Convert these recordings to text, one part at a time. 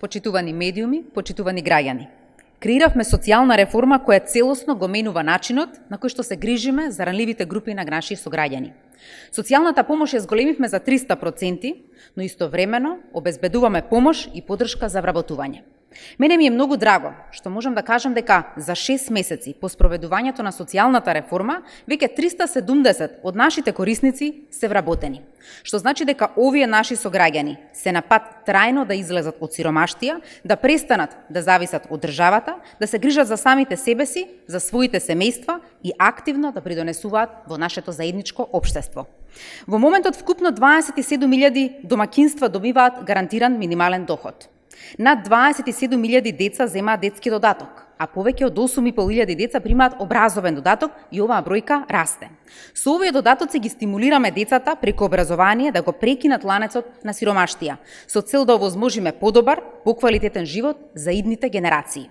Почитувани медиуми, почитувани граѓани. Креиравме социјална реформа која целосно го менува начинот на кој што се грижиме за ранливите групи на наши сограѓани. Социјалната помош ја зголемивме за 300%, но истовремено обезбедуваме помош и поддршка за вработување. Мене ми е многу драго што можам да кажам дека за 6 месеци по спроведувањето на социјалната реформа веќе 370 од нашите корисници се вработени, што значи дека овие наши сограѓани се на пат трајно да излезат од сиромаштија, да престанат да зависат од државата, да се грижат за самите себе си, за своите семејства и активно да придонесуваат во нашето заедничко општество. Во моментот вкупно 27.000 домакинства добиваат гарантиран минимален доход. Над 27.000 деца земаат детски додаток, а повеќе од 8.500 деца примаат образовен додаток и оваа бројка расте. Со овие додатоци ги стимулираме децата преку образование да го прекинат ланецот на сиромаштија, со цел да овозможиме подобар, поквалитетен живот за идните генерации.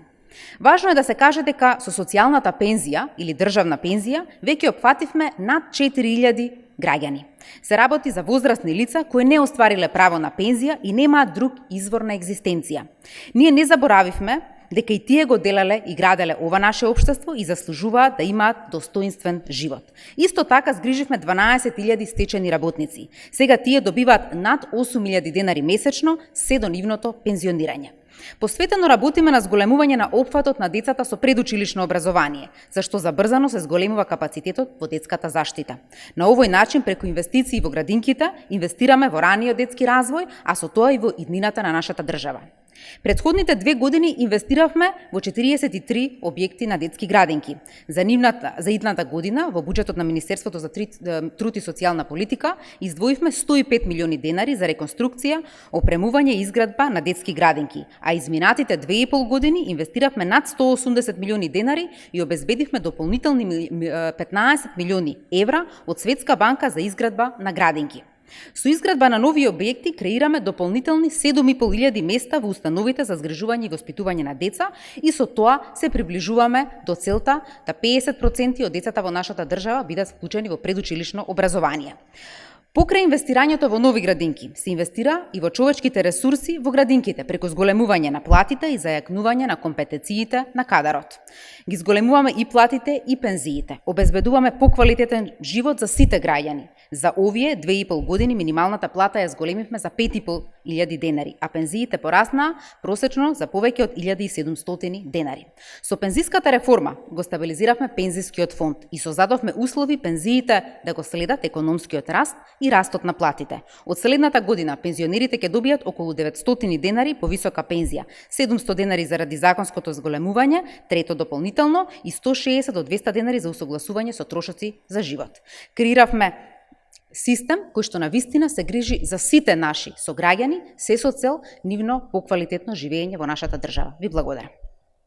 Важно е да се каже дека со социјалната пензија или државна пензија веќе опфативме над 4.000 граѓани. Се работи за возрастни лица кои не оствариле право на пензија и немаат друг извор на екзистенција. Ние не заборавивме дека и тие го делеле и граделе ова наше општество и заслужуваат да имаат достоинствен живот. Исто така згриживме 12.000 стечени работници. Сега тие добиваат над 8.000 денари месечно се до нивното пензионирање. Посветено работиме на зголемување на опфатот на децата со предучилишно образование, зашто забрзано се зголемува капацитетот во детската заштита. На овој начин, преку инвестиции во градинките, инвестираме во раниот детски развој, а со тоа и во иднината на нашата држава. Предходните 2 години инвестиравме во 43 објекти на детски градинки. За идната година во буџетот на Министерството за труд и социјална политика издвоивме 105 милиони денари за реконструкција, опремување и изградба на детски градинки, а изминатите 2,5 години инвестиравме над 180 милиони денари и обезбедивме дополнителни 15 милиони евра од Светска банка за изградба на градинки. Со изградба на нови објекти креираме дополнителни 7.500 места во установите за згрижување и воспитување на деца и со тоа се приближуваме до целта да 50% од децата во нашата држава бидат вклучени во предучилишно образование. Покрај инвестирањето во нови градинки, се инвестира и во човечките ресурси во градинките, преку зголемување на платите и зајакнување на компетенциите на кадарот. Ги зголемуваме и платите и пензиите. Обезбедуваме поквалитетен живот за сите граѓани. За овие 2,5 години минималната плата ја зголемивме за 5.500 денари, а пензиите пораснаа просечно за повеќе од 1.700 денари. Со пензиската реформа го стабилизиравме пензискиот фонд и создадовме услови пензиите да го следат економскиот раст и растот на платите. Од следната година пензионерите ќе добијат околу 900 денари повисока пензија, 700 денари заради законското зголемување, трето дополнително и 160 до 200 денари за усогласување со трошоци за живот. Креиравме систем кој што навистина се грижи за сите наши сограѓани, се со цел нивно поквалитетно живење во нашата држава. Ви благодарам.